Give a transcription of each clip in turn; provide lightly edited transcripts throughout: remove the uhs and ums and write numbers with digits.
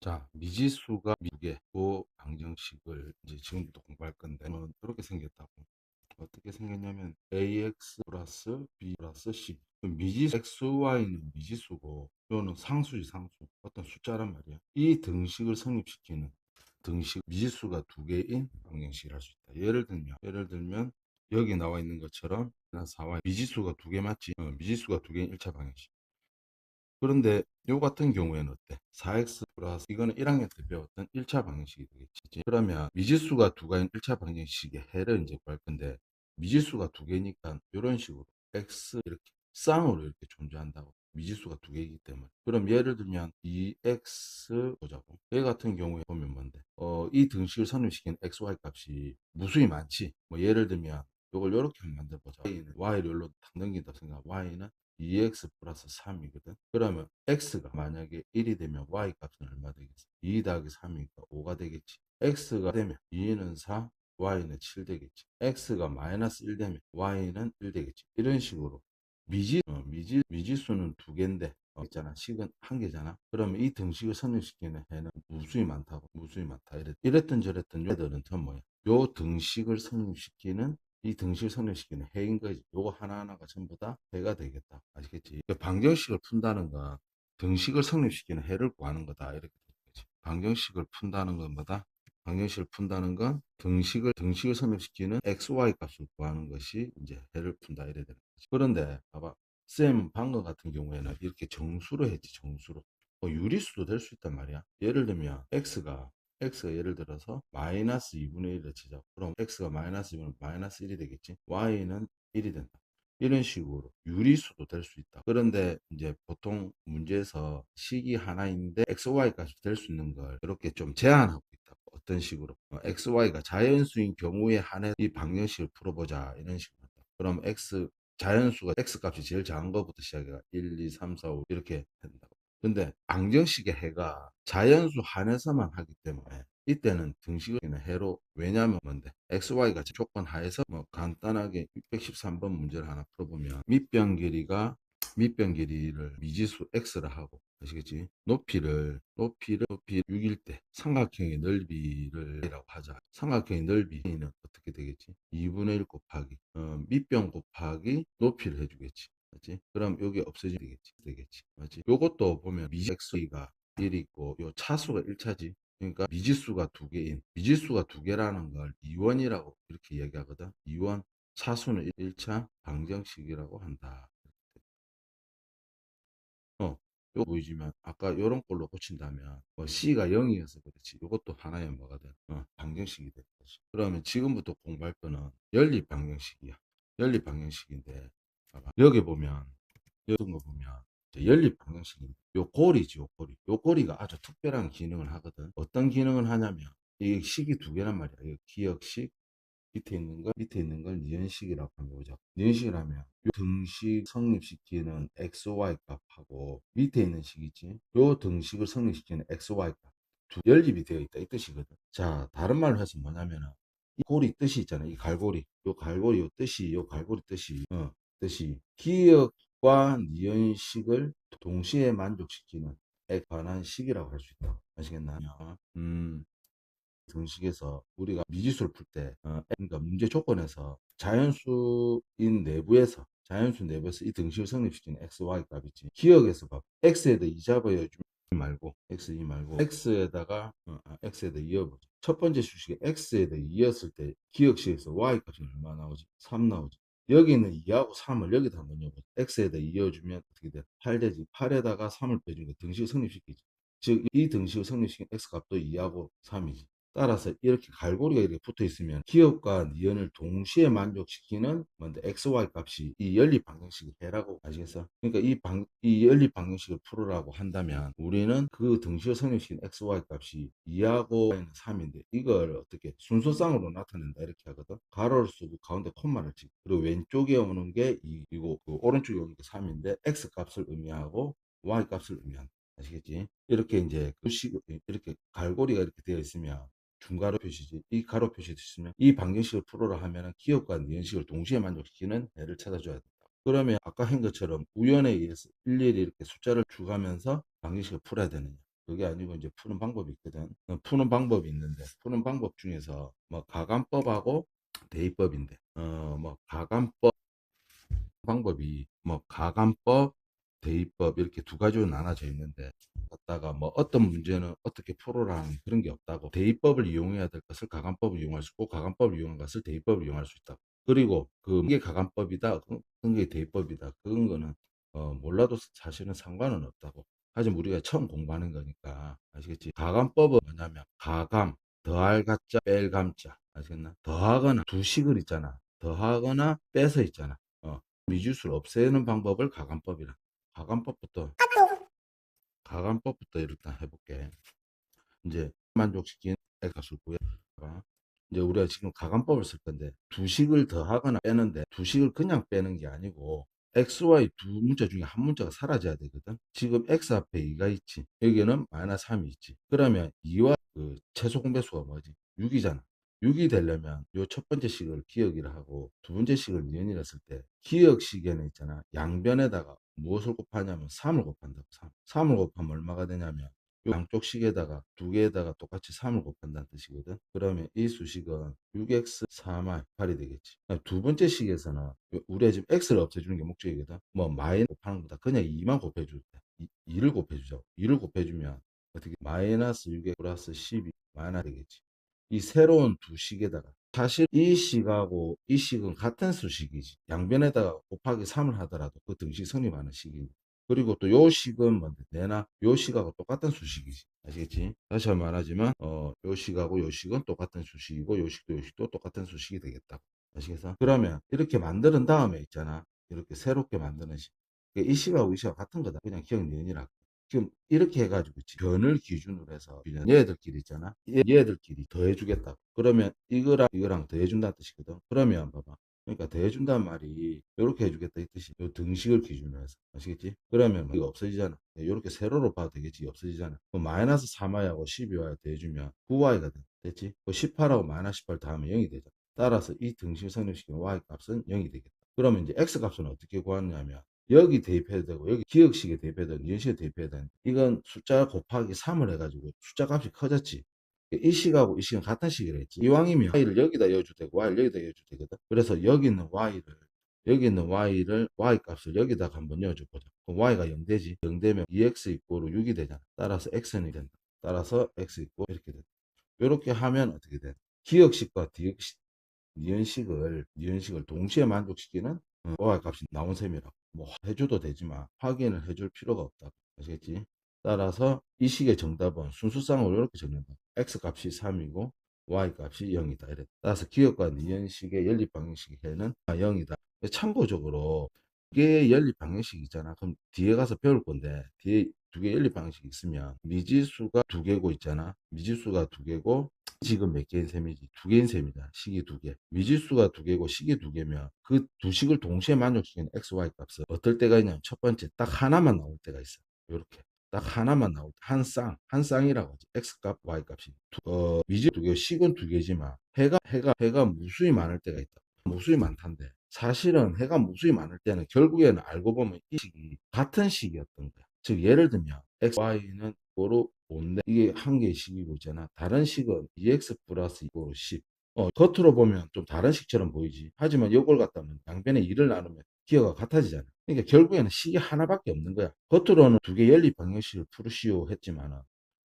자, 미지수가 미개 그 방정식을 이제 지금부터 공부할 건데, 이렇게 생겼다고. 어떻게 생겼냐면, ax 플러스 b 플러스 c. 미지수 xy는 미지수고, 이거는 상수지, 상수. 어떤 숫자란 말이야. 이 등식을 성립시키는 등식, 미지수가 두 개인 방정식을 할 수 있다. 예를 들면, 여기 나와 있는 것처럼, 4y, 미지수가 두 개 맞지? 미지수가 두 개인 1차 방정식. 그런데 요 같은 경우에는 어때? 4x 플러스 이거는 1학년 때 배웠던 1차 방정식이 되겠지. 그러면 미지수가 두 개인 1차 방정식의 해를 이제 구할 건데 미지수가 두 개니까 이런 식으로 x 이렇게 쌍으로 이렇게 존재한다고. 미지수가 두 개이기 때문에. 그럼 예를 들면 2x 보자고. 얘 같은 경우에 보면 뭔데? 이 등식을 성립시킨 xy 값이 무수히 많지. 뭐 예를 들면 이걸 이렇게 한번 만들어 보자. y를 여기로 탁 넘긴다 생각. y는 2x 플러스 3이거든. 그러면 x가 만약에 1이 되면 y 값은 얼마 되겠어? 2 더하기 3이니까 5가 되겠지. x가 되면 2는 4, y는 7 되겠지. x가 마이너스 1 되면 y는 1 되겠지. 이런 식으로 미지수는 두 개인데 있잖아. 식은 한 개잖아. 그러면 이 등식을 성립시키는 해는 무수히 많다고. 무수히 많다. 이랬던 저랬던 얘들은 전 뭐야? 요 등식을 성립시키는 이 등식을 성립시키는 해인 거지. 요거 하나하나가 전부 다 해가 되겠다. 아시겠지? 방정식을 푼다는 건 등식을 성립시키는 해를 구하는 거다. 이렇게 되는 거지. 방정식을 푼다는 건 뭐다? 방정식을 푼다는 건 등식을 성립시키는 xy 값을 구하는 것이 이제 해를 푼다. 이래 되는 거지. 그런데 봐봐. 쌤 방금 같은 경우에는 이렇게 정수로 했지. 정수로. 유리수도 될 수 있단 말이야. 예를 들면 x가 예를 들어서 마이너스 2분의 1을 치자. 그럼 x가 마이너스 2면 마이너스 1이 되겠지. y는 1이 된다. 이런 식으로 유리수도 될 수 있다. 그런데 이제 보통 문제에서 식이 하나인데 xy 값이 될 수 있는 걸 이렇게 좀 제한하고 있다. 어떤 식으로 xy가 자연수인 경우에 한해 이 방정식을 풀어보자. 이런 식으로. 그럼 자연수가 x 값이 제일 작은 것부터 시작해가 1, 2, 3, 4, 5 이렇게 된다. 근데 방정식의 해가 자연수 한에서만 하기 때문에 이때는 등식의 해로. 왜냐하면 뭔데 xy가 조건 하에서 뭐 간단하게 613번 문제를 하나 풀어보면 밑변 길이를 미지수 x라 하고 아시겠지? 높이 6일 때 삼각형의 넓이를 이라고 하자. 삼각형의 넓이는 어떻게 되겠지? 2분의 1 곱하기 밑변 곱하기 높이를 해주겠지. 맞지? 그럼 여기 없어지면 되겠지. 맞지? 요것도 보면 x가 1이 있고 요 차수가 1차지. 그러니까 미지수가 두 개라는 걸 이원이라고 이렇게 얘기하거든. 이원 차수는 1차 방정식이라고 한다. 요거 보이지만 아까 요런 걸로 고친다면 뭐 C가 0이어서 그렇지. 요것도 하나의 뭐가 돼? 방정식이 되는 거지. 그러면 지금부터 공부할 거는 연립 방정식이야. 연립 방정식인데 봐봐. 여기 보면 이런 거 보면 연립 방정식인데 요 고리지. 요 고리가 아주 특별한 기능을 하거든. 어떤 기능을 하냐면 이 식이 두 개란 말이야. 이 기억식 밑에 있는 걸 니은식이라고 한번 보자. 니은식이라면 요 등식 성립시키는 xy 값하고 밑에 있는 식이지. 요 등식을 성립시키는 xy 값 두 연립이 되어 있다 이 뜻이거든. 자, 다른 말로 해서 뭐냐면은 이 고리 뜻이 있잖아. 이 갈고리. 요 갈고리 뜻이 기억과 니은식을 동시에 만족시키는 에 관한 식이라고 할 수 있다. 아시겠나? 등식에서 우리가 미지수를 풀 때, 그러니까 문제 조건에서 자연수 내부에서 이 등식을 성립시키는 x, y 값이지. 기억에서 봐. x에다 2 잡아요. x 2 말고 x에다 2여보자. 첫 번째 수식에 x에다 2였을 때 기억식에서 y 값이 얼마 나오지? 3 나오지. 여기는 2하고 3을 여기다 한번 넣어보자. x에다 2여주면 어떻게 돼? 8 되지. 8에다가 3을 빼주니까 등식을 성립시키지. 즉, 이 등식을 성립시킨 x값도 2하고 3이지. 따라서 이렇게 갈고리가 이렇게 붙어 있으면 기억과 니은을 동시에 만족시키는 뭔데 XY 값이 이 연립 방정식의 해라고 아시겠어? 그러니까 이 연립 방정식을 풀으라고 한다면 우리는 그 등식을 성립시킨 XY 값이 2하고 3인데 이걸 어떻게 순서상으로 나타낸다 이렇게 하거든. 가로를 쓰고 가운데 콤마를 치고 그리고 왼쪽에 오는 게 2이고 그 오른쪽에 오는 게 3인데 X 값을 의미하고 Y 값을 의미한다. 아시겠지? 이렇게 이제 이렇게 갈고리가 이렇게 되어 있으면 중괄호 표시지. 이 가로 표시 있으면 이 방정식을 풀어라 하면은 기억과 니은식을 동시에 만족시키는 애를 찾아줘야 된다. 그러면 아까 한 것처럼 우연에 의해서 일일이 이렇게 숫자를 주가면서 방정식을 풀어야 되느냐. 그게 아니고 이제 푸는 방법이 있거든. 푸는 방법이 있는데 푸는 방법 중에서 뭐 가감법하고 대입법인데 뭐 가감법 방법이 뭐 가감법, 대입법 이렇게 두 가지로 나눠져 있는데 갖다가 뭐 어떤 문제는 어떻게 풀어라는 그런 게 없다고. 대입법을 이용해야 될 것을 가감법을 이용할 수 있고 가감법을 이용할 것을 대입법을 이용할 수 있다고. 그리고 그게 가감법이다, 그게 대입법이다, 그런 거는 몰라도 사실은 상관은 없다고. 하지만 우리가 처음 공부하는 거니까 아시겠지? 가감법은 뭐냐면 가감, 더할 가짜, 뺄 감자, 아시겠나? 더하거나 두 식을 있잖아. 더하거나 빼서 있잖아. 미지수를 없애는 방법을 가감법이라. 가감법부터 가감법부터 일단 해볼게. 이제 만족시킨 값을 구해봐. 이제 우리가 지금 가감법을 쓸 건데 두식을 더하거나 빼는데 두식을 그냥 빼는 게 아니고 XY 두 문자 중에 한 문자가 사라져야 되거든. 지금 X 앞에 2가 있지. 여기는 마이너스 3이 있지. 그러면 2와 그 최소 공배수가 뭐지? 6이잖아. 6이 되려면 요 첫 번째 식을 기억이라 하고 두 번째 식을 니은이라 했을 때 기억식에는 있잖아. 양변에다가 무엇을 곱하냐면 3을 곱한다고. 3을 곱하면 얼마가 되냐면 양쪽 식에다가 두 개에다가 똑같이 3을 곱한다는 뜻이거든. 그러면 이 수식은 6x 3y 8이 되겠지. 두 번째 식에서는 우리가 지금 x를 없애주는 게 목적이거든. 뭐 마이너스 곱하는 것보다 그냥 2만 곱해줄 때 2를 곱해주죠. 2를 곱해주면 어떻게 마이너스 6x 플러스 12 마이너스 되겠지. 이 새로운 두 식에다가 사실 이 식하고 이 식은 같은 수식이지. 양변에다가 곱하기 3을 하더라도 그 등식 성립하는 식이고. 그리고 또 요 식은 뭔데? 내나 요 식하고 똑같은 수식이지. 아시겠지? 다시 한번 말하지만 요 식하고 요 식은 똑같은 수식이고 요 식도 똑같은 수식이 되겠다. 아시겠어? 그러면 이렇게 만드는 다음에 있잖아. 이렇게 새롭게 만드는 식. 이 식하고 이 식하고 같은 거다. 그냥 기억 니은이라. 지금 이렇게 해가지고 변을 기준으로 해서 얘들끼리 있잖아. 얘들끼리 더해주겠다. 그러면 이거랑 더해준다는 뜻이거든. 그러면 봐봐. 그러니까 더해준다는 말이 이렇게 해주겠다 이 뜻이. 요 등식을 기준으로 해서. 아시겠지? 그러면 이거 없어지잖아. 이렇게 세로로 봐도 되겠지. 없어지잖아. 그럼 마이너스 3y하고 12y 더해주면 9y가 돼. 됐지? 그 18하고 마이너스 18 더하면 0이 되죠. 따라서 이 등식을 성립시키는 y 값은 0이 되겠다. 그러면 이제 x 값은 어떻게 구하느냐면 여기 대입해야 되고 여기 기억식에 대입해야 되고 니은식에 대입해야 되는 이건 숫자 곱하기 3을 해가지고 숫자 값이 커졌지. 이 식하고 이 식은 같은 식이라 했지. 이왕이면 y를 여기다 넣어줘도 되고 y를 여기다 넣어줘도 되거든. 그래서 여기 있는 y를 y 값을 여기다가 한번 넣어줘 보자. 그럼 y가 0 되지. 0 되면 2x 이꼬로 6이 되잖아. 따라서 x는 된다. 따라서 x 이꼬 이렇게 된다. 이렇게 하면 어떻게 돼? 기억식과 니은식을 동시에 만족시키는 y 값이 나온 셈이라고. 뭐 해줘도 되지만 확인을 해줄 필요가 없다. 아시겠지? 따라서 이 식의 정답은 순수쌍으로 이렇게 적는다. x 값이 3이고 y 값이 0이다. 이래. 따라서 기억과 니은식의 연립 방정식에는 0이다. 참고적으로 이게 연립 방정식이잖아. 그럼 뒤에 가서 배울 건데 뒤에 두 개 연립 방정식이 있으면 미지수가 두 개고 있잖아. 미지수가 두 개고 식은 몇 개인 셈이지? 두 개인 셈이다. 식이 두 개. 미지수가 두 개고 식이 두 개면 그 두 식을 동시에 만족시키는 x, y 값은 어떨 때가 있냐면 첫 번째 딱 하나만 나올 때가 있어. 이렇게. 딱 하나만 나올 때 한 쌍이라고 하지. x 값, y 값이. 미지 두 개, 식은 두 개지만 해가 무수히 많을 때가 있다. 무수히 많단데. 사실은 해가 무수히 많을 때는 결국에는 알고 보면 이 식이 같은 식이었던 거야. 즉 예를 들면 x, y는 고로 5인데 이게 한 개의 식이고 있잖아. 다른 식은 2x 플러스 2고 10. 겉으로 보면 좀 다른 식처럼 보이지. 하지만 이걸 갖다면 양변에 2를 나누면 기호가 같아지잖아. 그러니까 결국에는 식이 하나밖에 없는 거야. 겉으로는 두 개 연립 방정식을 풀으시오 했지만은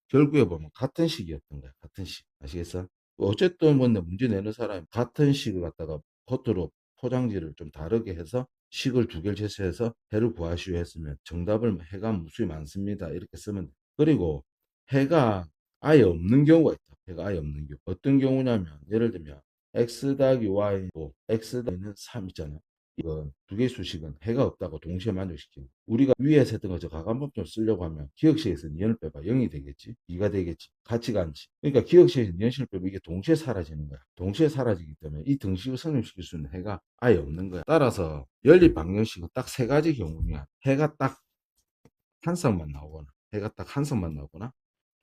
결국에 보면 같은 식이었던 거야. 같은 식. 아시겠어? 어쨌든 뭔데 문제 내는 사람이 같은 식을 갖다가 겉으로 포장지를 좀 다르게 해서 식을 두 개를 제시해서 해를 구하시오 했으면 정답을 해가 무수히 많습니다. 이렇게 쓰면 돼. 그리고 해가 아예 없는 경우가 있다. 해가 아예 없는 경우. 어떤 경우냐면 예를 들면 x 더하기 y고 x 더하기는 3 있잖아요. 이건 두 개의 수식은 해가 없다고 동시에 만족시키는 우리가 위에서 했던 거저 가감법좀 쓰려고 하면 기억식에서 니은을 빼봐 0이 되겠지 2가 되겠지 같이가 않지. 그러니까 기억식에서 니은식을 빼면 이게 동시에 사라지는 거야. 동시에 사라지기 때문에 이 등식을 성립시킬 수 있는 해가 아예 없는 거야. 따라서 연립 방정식은 딱 세 가지 경우면 해가 딱 한 쌍만 나오거나 해가 딱 한 쌍만 나오거나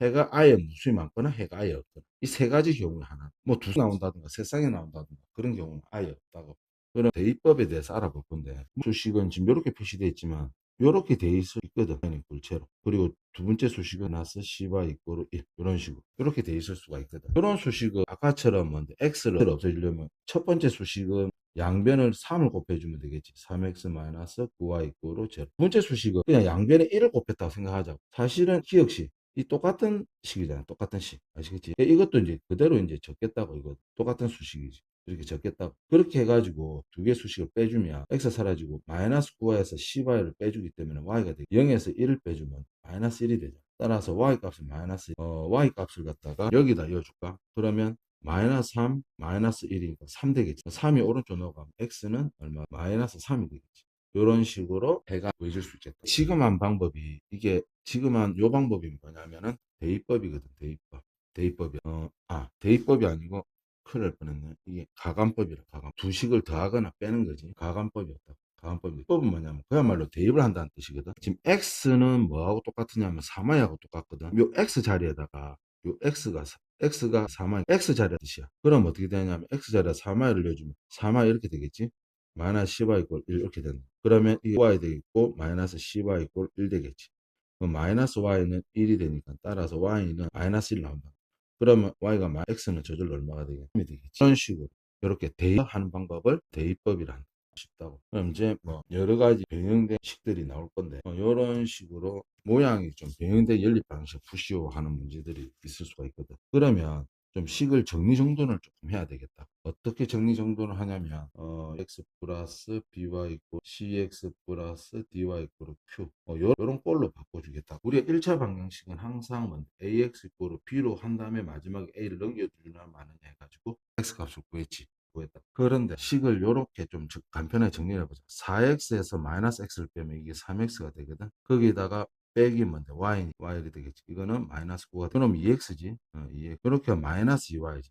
해가 아예 무수히 많거나 해가 아예 없거나 이 세 가지 경우에 하나 뭐 두 쌍 나온다든가 세 쌍이 나온다든가 그런 경우는 아예 없다고. 그럼 대입법에 대해서 알아볼 건데 수식은 지금 이렇게 표시되어 있지만 요렇게 돼 있어 있거든. 굴체로. 그리고 두 번째 수식은 나서 C바 이꼬르 1 이런 식으로 이렇게 돼 있을 수가 있거든. 이런 수식은 아까처럼 뭐 X를 없애주려면 첫 번째 수식은 양변을 3을 곱해주면 되겠지. 3x 9y 이꼬르 0. 두 번째 수식은 그냥 양변에 1을 곱했다고 생각하자고. 사실은 기억식 이 똑같은 식이잖아. 똑같은 식. 아시겠지? 이것도 이제 그대로 이제 적겠다고 이거 똑같은 수식이지. 이렇게 적겠다고. 그렇게 해가지고 두 개 수식을 빼주면 x 사라지고 마이너스 9y에서 10y를 빼주기 때문에 y가 되게 0에서 1을 빼주면 마이너스 1이 되죠. 따라서 y 값은 마이너스 y 값을 갖다가 여기다 이어줄까? 그러면 마이너스 3, 마이너스 1이니까 3 되겠지. 3이 오른쪽 넘어가면 x는 얼마? 마이너스 3이 되겠지. 이런 식으로 해가 보여줄 수 있겠다. 지금 한 방법이 이게 지금 한 요 방법이 뭐냐면은 대입법이거든. 대입법. 대입법이 대입법이 아니고 큰일 날 뻔했네. 이게 가감법이라 가감. 두 식을 더하거나 빼는 거지. 가감법이었다. 가감법이. 법은 뭐냐면 그야말로 대입을 한다는 뜻이거든. 지금 x는 뭐하고 똑같으냐면 3y하고 똑같거든. 요 x 자리에다가 요 x가 3y x 자리의 뜻이야. 그럼 어떻게 되냐면 x 자리에 3y를 넣어주면 3y 이렇게 되겠지. 마이너스 10y 이꼴 1 이렇게 된다. 그러면 이 y 되겠고 마이너스 10y 이꼴 1 되겠지. 그럼 마이너스 y는 1이 되니까 따라서 y는 마이너스 1 나온다. 그러면 y가 x는 저절로 얼마가 되겠지? 이런 식으로 이렇게 대입하는 방법을 대입법이라 쉽다고. 그럼 이제 뭐 여러 가지 변형된 식들이 나올 건데 이런 식으로 모양이 좀 변형된 연립 방식 푸시오 하는 문제들이 있을 수가 있거든. 그러면 좀 식을 정리정돈을 조금 해야 되겠다. 어떻게 정리정돈을 하냐면 x 플러스 by 이고 cx 플러스 dy 이고 q 요런 꼴로 바꿔주겠다. 우리가 1차 방정식은 항상 먼저 ax 이고 b로 한 다음에 마지막에 a를 넘겨주나 마느냐 해가지고 x 값을 구했지. 구했다. 그런데 식을 요렇게 좀 간편하게 정리해 보자. 4x에서 마이너스 x를 빼면 이게 3x가 되거든. 거기다가 빼기 뭔데 y가 되겠지. 이거는 마이너스 9가 그럼 2x지. 2x. 그렇게 하면 마이너스 2y지.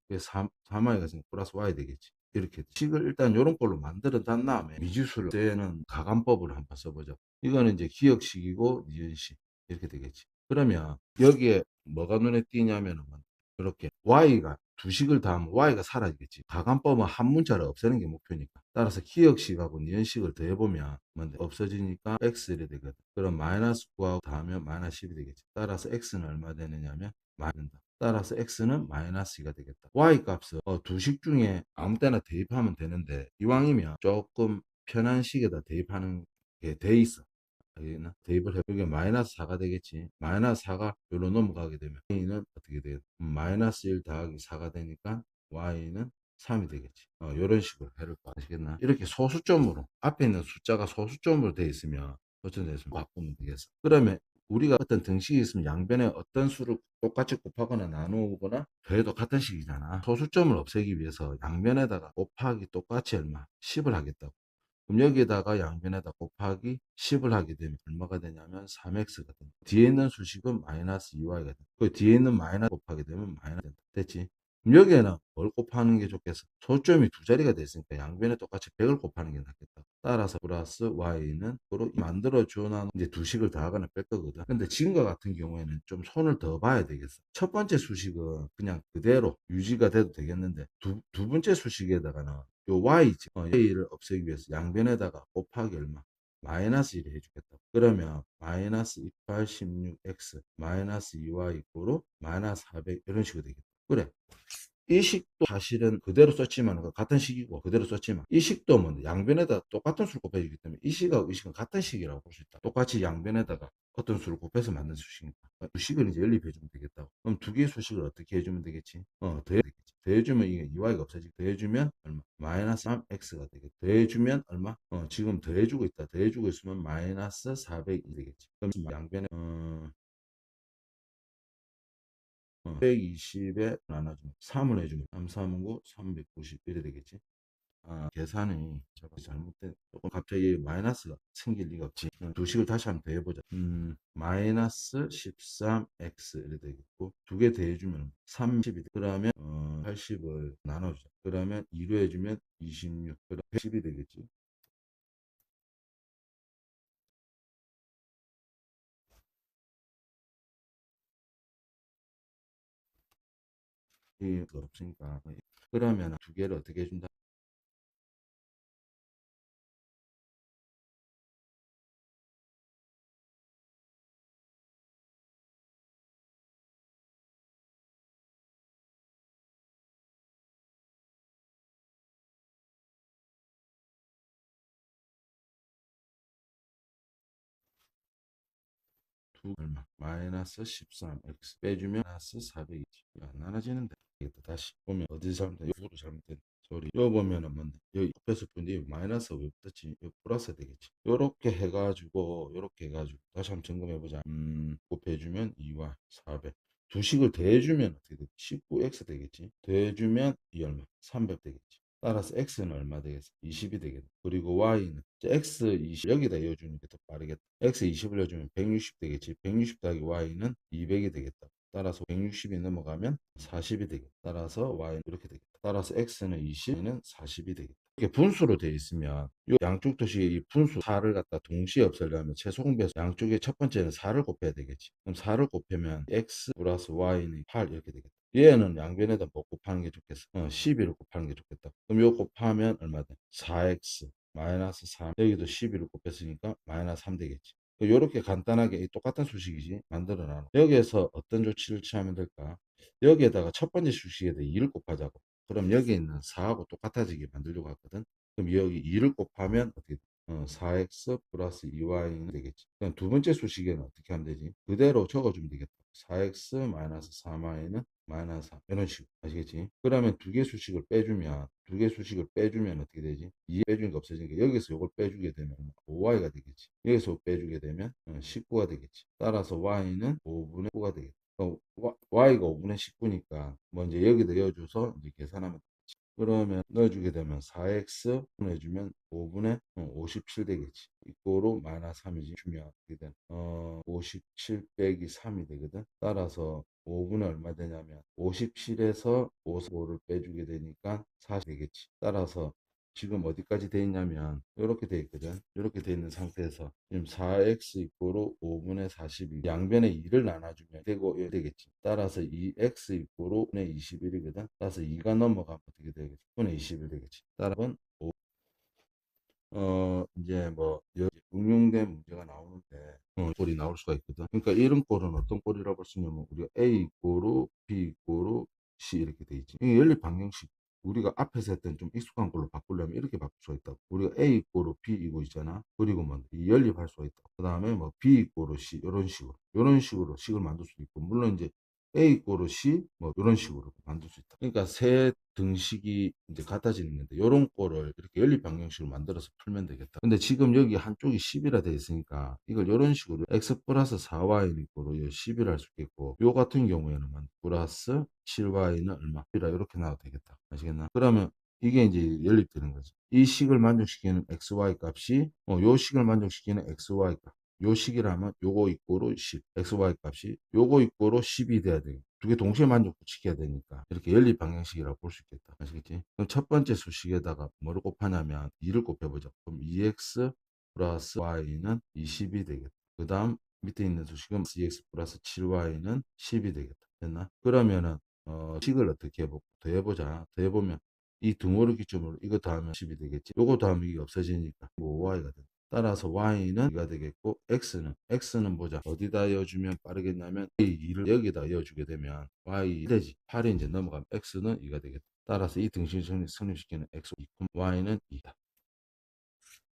3y가 있으면 플러스 y 되겠지. 이렇게 식을 일단 요런 걸로 만들어 둔 다음에 미지수를 때는 가감법을 한번 써보자. 이거는 이제 기억식이고 니은식 이렇게 되겠지. 그러면 여기에 뭐가 눈에 띄냐면은 이렇게 y가 두 식을 더하면 y가 사라지겠지. 가감법은 한 문자를 없애는 게 목표니까. 따라서 기억식하고 니은식을 더해보면 뭔데? 없어지니까 x1이 되거든. 그럼 마이너스 9하고 더하면 마이너스 10이 되겠지. 따라서 x는 얼마 되느냐면 마이너스. 따라서 x는 마이너스 2가 되겠다. y 값은 두 식 중에 아무 때나 대입하면 되는데 이왕이면 조금 편한 식에다 대입하는 게 돼 있어. 여기는 대입을 해. 여기 마이너스 4가 되겠지. 마이너스 4가 여기로 넘어가게 되면 y는 어떻게 돼요? 마이너스 1 더하기 4가 되니까 y는 3이 되겠지. 이런 식으로 해를 봐. 아시겠나? 이렇게 소수점으로 앞에 있는 숫자가 소수점으로 되어 있으면 소수점 되어 있으면 바꾸면 되겠어. 그러면 우리가 어떤 등식이 있으면 양변에 어떤 수를 똑같이 곱하거나 나누거나 더해도 같은 식이잖아. 소수점을 없애기 위해서 양변에다가 곱하기 똑같이 얼마? 10을 하겠다고. 그럼 여기에다가 양변에다 곱하기 10을 하게 되면 얼마가 되냐면 3x가 된다. 뒤에 있는 수식은 마이너스 2y가 된다. 그 뒤에 있는 마이너스 곱하게 되면 마이너스 된다. 됐지? 그럼 여기에는 뭘 곱하는 게 좋겠어? 소점이 두 자리가 됐으니까 양변에 똑같이 100을 곱하는 게 낫겠다. 따라서 플러스 y는 서로 만들어 주는 이제 두 식을 더하거나 뺄 거거든. 근데 지금과 같은 경우에는 좀 손을 더 봐야 되겠어. 첫 번째 수식은 그냥 그대로 유지가 돼도 되겠는데 두 번째 수식에다가는 요 y지. y를 없애기 위해서 양변에다가 곱하기 얼마? 마이너스 1을 해주겠다. 그러면 마이너스 286x 마이너스 2y 이고로 마이너스 400 이런 식으로 되겠다. 그래. 이 식도 사실은 그대로 썼지만 같은 식이고 그대로 썼지만 이 식도 뭐 양변에다 똑같은 수를 곱해주기 때문에 이 식하고 이 식은 같은 식이라고 볼 수 있다. 똑같이 양변에다가 어떤 수를 곱해서 만든 수식이니까 두 식을 이제 연립해주면 되겠다고. 그럼 두 개의 수식을 어떻게 해주면 되겠지? 더해 되겠지. 더해주면 이게 2y가 없어지고 더해주면 얼마? 마이너스 3x가 되겠지. 더해주면 얼마? 지금 더해주고 있다. 더해주고 있으면 마이너스 400이 되겠지. 그럼 양변에 120에 나눠주면 3을 해주면 3, 3, 9, 391이 되겠지. 계산이 잘못된 조금 갑자기 마이너스가 생길 리가 없지. 두 식을 다시 한번 더해보자. 마이너스 13x 이렇게 되겠고 두 개 더해주면 30이 돼. 그러면 80을 나눠주자. 그러면 2로 해주면 26. 그럼 110이 되겠지. 이게 없으니까 그러면 두 개를 어떻게 해준다? 얼마? 마이너스 13x 빼주면 마이너스 400이지. 안 나눠지는데. 다시 보면 어디 잘못된, 요거로 잘못된 소리. 요 보면은 뭔데? 여기 옆에서 뿐데 마이너스 왜 붙었지? 요 플러스 되겠지. 요렇게 해가지고 다시 한번 점검해보자. 곱해주면 2y 400. 두 식을 더해주면 어떻게 되지? 19x 되겠지. 더해주면 이 얼마? 300 되겠지. 따라서 x는 얼마 되겠어? 20이 되겠다. 그리고 y는 이제 x 20 여기다 이어주니까 더 빠르겠다. x 20을 넣어주면 160 되겠지. 160 더하기 y는 200이 되겠다. 따라서 160이 넘어가면 40이 되겠다. 따라서 y는 이렇게 되겠다. 따라서 x는 20, y는 40이 되겠다. 이게 분수로 되어 있으면 이 양쪽 도시에 이 분수 4를 갖다 동시에 없애려면 최소 공배수 양쪽에 첫 번째는 4를 곱해야 되겠지. 그럼 4를 곱하면 x 플러스 y는 8 이렇게 되겠다. 얘는 양변에다 뭐 곱하는 게 좋겠어? 12를 곱하는 게 좋겠다. 그럼 요 곱하면 얼마 돼? 4x 마이너스 3. 여기도 12를 곱했으니까 마이너스 3 되겠지. 이렇게 간단하게 이 똑같은 수식이지 만들어 놔. 여기에서 어떤 조치를 취하면 될까? 여기에다가 첫 번째 수식에다 2를 곱하자고. 그럼 여기 있는 4하고 똑같아지게 만들려고 하거든. 그럼 여기 2를 곱하면 어떻게 돼? 4x 플러스 2y는 되겠지. 그럼 두 번째 수식에는 어떻게 하면 되지? 그대로 적어주면 되겠다. 4x 마이너스 3y는 마이너스 3 이런 식으로 아시겠지? 그러면 두 개 수식을 빼주면 어떻게 되지? 2 빼주는 게 없어지니까 여기서 이걸 빼주게 되면 5y가 되겠지. 여기서 빼주게 되면 19가 되겠지. 따라서 y는 5분의 9가 되겠다. y가 5분의 19니까 먼저 여기다 넣어줘서 이제 계산하면 그러면 넣어주게 되면 4x 보내주면 5분의 57 되겠지. 이거로 마이너스 3이지. 주면 어떻게 된 57 빼기 3이 되거든. 따라서 5분의 얼마 되냐면 57에서 55를 빼주게 되니까 40 되겠지. 따라서 지금 어디까지 돼 있냐면 이렇게 돼 있거든. 이렇게 돼 있는 상태에서 지금 4x 이꼬로 5분의 40이 양변에 2를 나눠주면 되고 되겠지. 따라서 2x 이꼬로 5분의 21이거든. 따라서 2가 넘어가면 어떻게 되겠지? 5분의 21 되겠지. 따라서 이제 뭐 응용된 문제가 나오는데 꼴이 나올 수가 있거든. 그러니까 이런 꼴은 어떤 꼴이라고 볼 수 있냐면 우리가 A 이꼬로 B 이꼬로 C 이렇게 돼 있지. 이 연립 방정식 우리가 앞에서 했던 좀 익숙한 걸로 바꾸려면 이렇게 바꿀 수가 있다고. 우리가 A 이꼬로 B 이고 있잖아. 그리고 뭐 이 연립할 수가 있다. 그 다음에 뭐 B 이꼬로 C 이런 식으로 식을 만들 수도 있고 물론 이제 A 이꼬로 C 뭐 이런 식으로 만들 수 있다. 그러니까 세 등식이 이제 같아지는 건데 요런 꼴을 이렇게 연립 방정식으로 만들어서 풀면 되겠다. 근데 지금 여기 한쪽이 10이라 돼 있으니까 이걸 요런 식으로 x 플러스 4y는 이거로 10이라 할 수 있겠고 요 같은 경우에는 플러스 7y는 얼마? 10이라 이렇게 나와도 되겠다. 아시겠나? 그러면 이게 이제 연립되는 거죠. 이 식을 만족시키는 xy 값이 요 식을 만족시키는 xy 값. 요 식이라면 요거 이꼬로 10, xy 값이 요거 이꼬로 10이 돼야 돼요. 두 개 동시에 만족시켜야 되니까 이렇게 연립 방정식이라고 볼 수 있겠다. 아시겠지? 그럼 첫 번째 수식에다가 뭐를 곱하냐면 2를 곱해보자. 그럼 2x 플러스 y는 20이 되겠다. 그 다음 밑에 있는 수식은 2x 플러스 7y는 10이 되겠다. 됐나? 그러면은 식을 어떻게 해보고 더해보자. 더해보면 이 등호를 기점으로 이거 더하면 10이 되겠지. 요거 더하면 이게 없어지니까 5y가 된다. 따라서 y는 2가 되겠고 x는 보자. 어디다 이어주면 빠르겠냐면 이 2를 여기다 이어주게 되면 y 되지. 8이 이제 넘어가면 x는 2가 되겠다. 따라서 이 등식을 성립시키는 x, y는 2다.